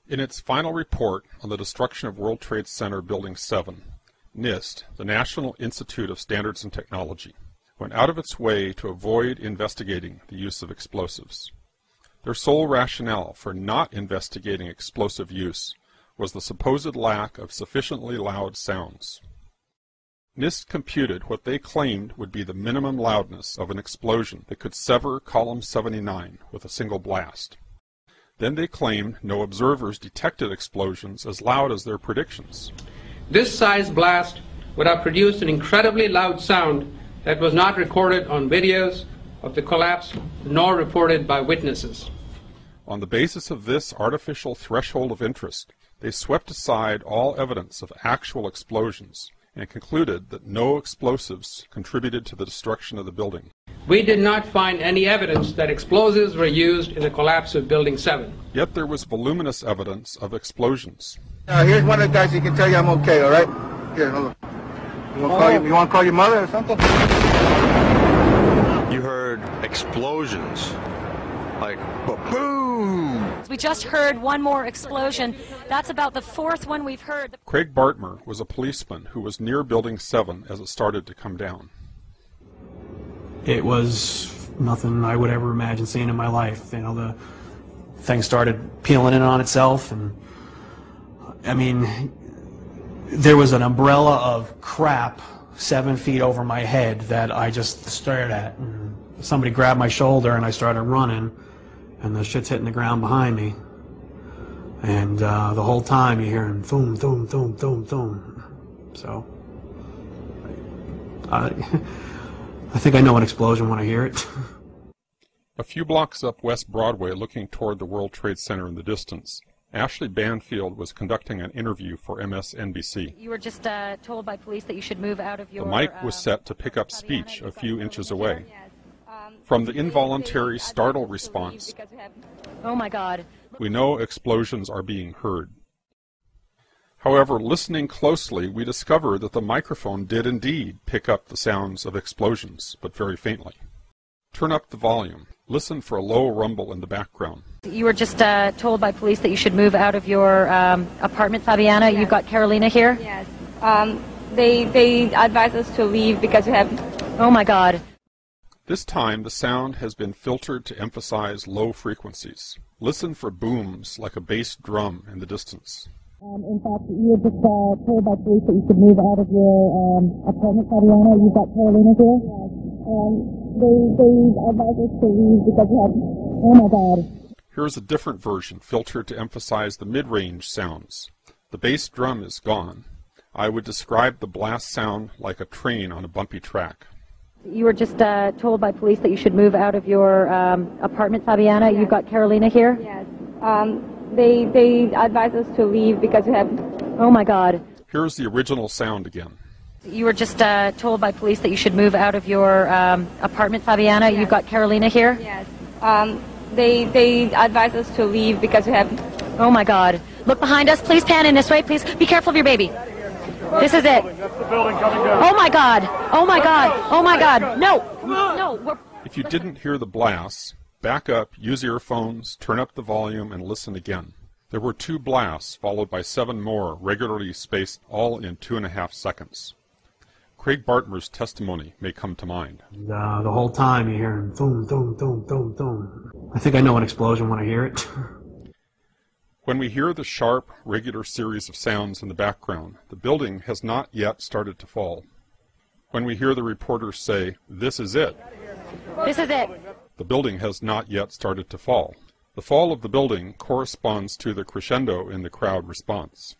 In its final report on the destruction of World Trade Center Building 7, NIST, the National Institute of Standards and Technology, went out of its way to avoid investigating the use of explosives. Their sole rationale for not investigating explosive use was the supposed lack of sufficiently loud sounds. NIST computed what they claimed would be the minimum loudness of an explosion that could sever Column 79 with a single blast. Then they claimed no observers detected explosions as loud as their predictions. This size blast would have produced an incredibly loud sound that was not recorded on videos of the collapse nor reported by witnesses. On the basis of this artificial threshold of interest, they swept aside all evidence of actual explosions and concluded that no explosives contributed to the destruction of the building. We did not find any evidence that explosives were used in the collapse of Building 7. Yet there was voluminous evidence of explosions. Here's one of the guys who can tell you I'm okay, all right? Here, hold on. You want to call your mother or something? You heard explosions, like boom. We just heard one more explosion. That's about the fourth one we've heard. Craig Bartmer was a policeman who was near Building 7 as it started to come down. It was nothing I would ever imagine seeing in my life. You know, the thing started peeling in on itself, and I mean, there was an umbrella of crap 7 feet over my head that I just stared at. And somebody grabbed my shoulder and I started running, and the shit's hitting the ground behind me. And the whole time you're hearing boom, boom, boom, boom, boom. So I think I know an explosion when I hear it. A few blocks up West Broadway, looking toward the World Trade Center in the distance, Ashley Banfield was conducting an interview for MSNBC. You were just told by police that you should move out of your... The mic was set to pick up speech a few inches away. From the involuntary startle response, oh my God, we know explosions are being heard. However, listening closely, we discover that the microphone did indeed pick up the sounds of explosions, but very faintly. Turn up the volume. Listen for a low rumble in the background. you were just told by police that you should move out of your apartment, Fabiana. Yes. You've got Carolina here? Yes. They advised us to leave because we have... Oh my God. This time the sound has been filtered to emphasize low frequencies. Listen for booms like a bass drum in the distance. In fact, you were just told by police that you should move out of your apartment, Fabiana. You've got Carolina here? Yes. They advised us to leave because we have... Oh my God. Here's a different version, filtered to emphasize the mid-range sounds. The bass drum is gone. I would describe the blast sound like a train on a bumpy track. You were just told by police that you should move out of your apartment, Fabiana. Yes. You've got Carolina here? Yes. They advised us to leave because we have... Oh my God. Here's the original sound again. You were just told by police that you should move out of your apartment, Fabiana. Yes. You've got Carolina here? Yes. They advised us to leave because we have... Oh my God. Look behind us. Please pan in this way. Please be careful of your baby. This is it. That's the building coming down. Oh my God. Oh my God. Oh my God. No. No. If you didn't hear the blasts, back up, use earphones, turn up the volume, and listen again. There were 2 blasts, followed by 7 more, regularly spaced, all in 2.5 seconds. Craig Bartmer's testimony may come to mind. The whole time you're hearing boom, boom, boom, boom, boom. I think I know an explosion when I hear it. When we hear the sharp, regular series of sounds in the background, the building has not yet started to fall. When we hear the reporters say, "This is it," this is it, the building has not yet started to fall. The fall of the building corresponds to the crescendo in the crowd response.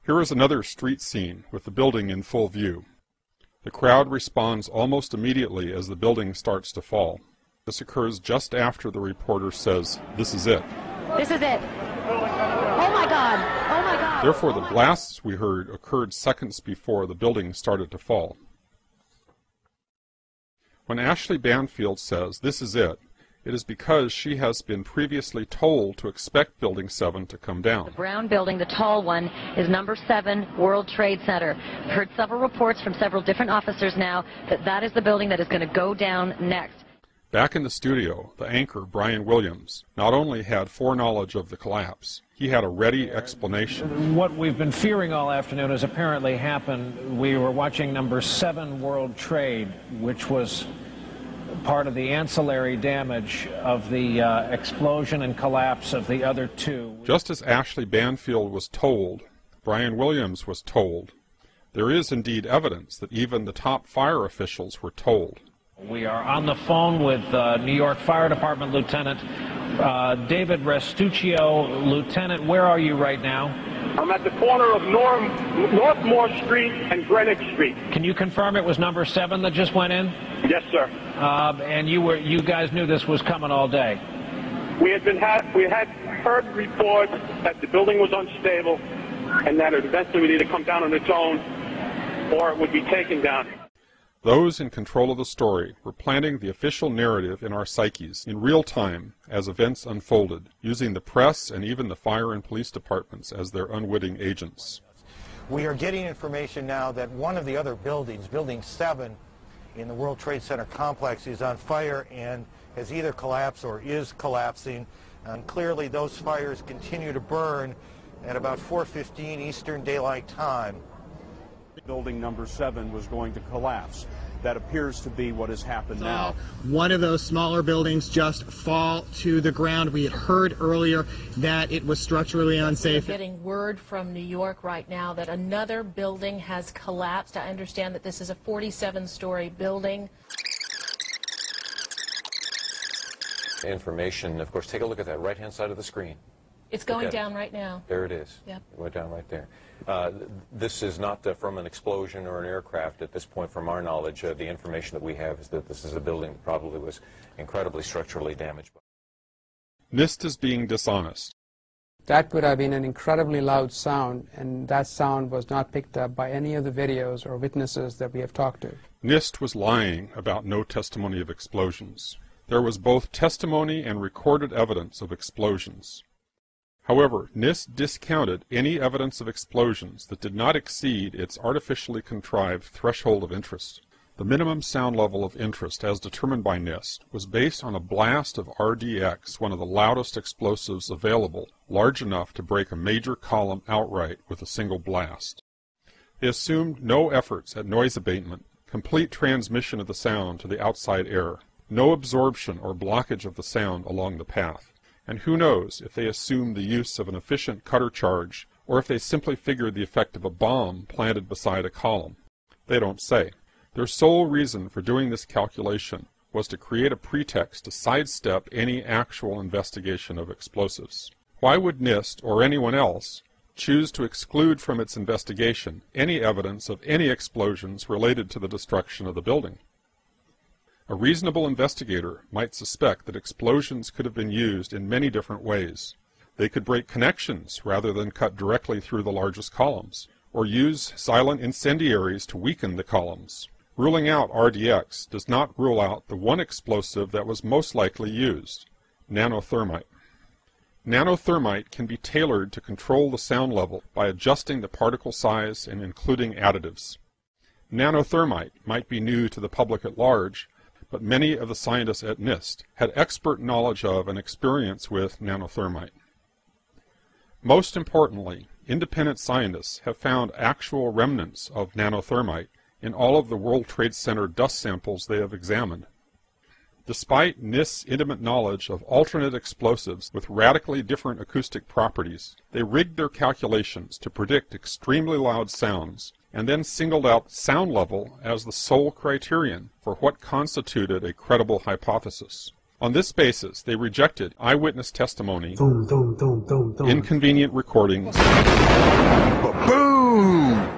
Here is another street scene with the building in full view. The crowd responds almost immediately as the building starts to fall. This occurs just after the reporter says, "This is it." This is it. Oh my God. Oh my God. Therefore, the blasts we heard occurred seconds before the building started to fall. When Ashley Banfield says, "This is it," it is because she has been previously told to expect Building 7 to come down. The brown building, the tall one, is number 7 World Trade Center. I've heard several reports from several different officers now that that is the building that is going to go down next. Back in the studio, the anchor, Brian Williams, not only had foreknowledge of the collapse, he had a ready explanation. What we've been fearing all afternoon has apparently happened. We were watching number 7 World Trade, which was part of the ancillary damage of the explosion and collapse of the other 2. Just as Ashley Banfield was told, Brian Williams was told. There is indeed evidence that even the top fire officials were told. We are on the phone with New York Fire Department Lieutenant David Restuccio. Lieutenant, where are you right now? I'm at the corner of Northmore Street and Greenwich Street. Can you confirm it was number 7 that just went in? Yes, sir. And you guys knew this was coming all day? We had heard reports that the building was unstable and that it eventually would either come down on its own or it would be taken down. Those in control of the story were planting the official narrative in our psyches in real time as events unfolded, using the press and even the fire and police departments as their unwitting agents. We are getting information now that one of the other buildings, Building 7 in the World Trade Center complex, is on fire and has either collapsed or is collapsing. And clearly those fires continue to burn at about 4:15 Eastern Daylight Time. Building number 7 was going to collapse. That appears to be what has happened now. One of those smaller buildings just fall to the ground. We had heard earlier that it was structurally unsafe. We're getting word from New York right now that another building has collapsed. I understand that this is a 47-story building. Information, of course, take a look at that right-hand side of the screen. It's going down right now. There it is. Yep. It went down right there. This is not from an explosion or an aircraft at this point, from our knowledge. The information that we have is that this is a building that probably was incredibly structurally damaged. NIST is being dishonest. That would have been an incredibly loud sound, and that sound was not picked up by any of the videos or witnesses that we have talked to. NIST was lying about no testimony of explosions. There was both testimony and recorded evidence of explosions. However, NIST discounted any evidence of explosions that did not exceed its artificially contrived threshold of interest. The minimum sound level of interest, as determined by NIST, was based on a blast of RDX, one of the loudest explosives available, large enough to break a major column outright with a single blast. They assumed no efforts at noise abatement, complete transmission of the sound to the outside air, no absorption or blockage of the sound along the path. And who knows if they assumed the use of an efficient cutter charge, or if they simply figured the effect of a bomb planted beside a column. They don't say. Their sole reason for doing this calculation was to create a pretext to sidestep any actual investigation of explosives. Why would NIST, or anyone else, choose to exclude from its investigation any evidence of any explosions related to the destruction of the building? A reasonable investigator might suspect that explosions could have been used in many different ways. They could break connections rather than cut directly through the largest columns, or use silent incendiaries to weaken the columns. Ruling out RDX does not rule out the one explosive that was most likely used, nanothermite. Nanothermite can be tailored to control the sound level by adjusting the particle size and including additives. Nanothermite might be new to the public at large, but many of the scientists at NIST had expert knowledge of and experience with nanothermite. Most importantly, independent scientists have found actual remnants of nanothermite in all of the World Trade Center dust samples they have examined. Despite NIST's intimate knowledge of alternate explosives with radically different acoustic properties, they rigged their calculations to predict extremely loud sounds, and then singled out sound level as the sole criterion for what constituted a credible hypothesis. On this basis, they rejected eyewitness testimony, inconvenient recordings,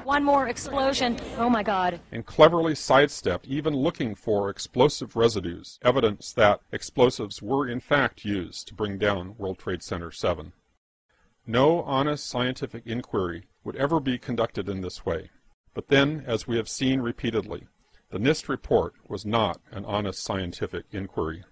One more explosion. Oh my God. and cleverly sidestepped even looking for explosive residues, evidence that explosives were in fact used to bring down World Trade Center 7. No honest scientific inquiry would ever be conducted in this way. But then, as we have seen repeatedly, the NIST report was not an honest scientific inquiry.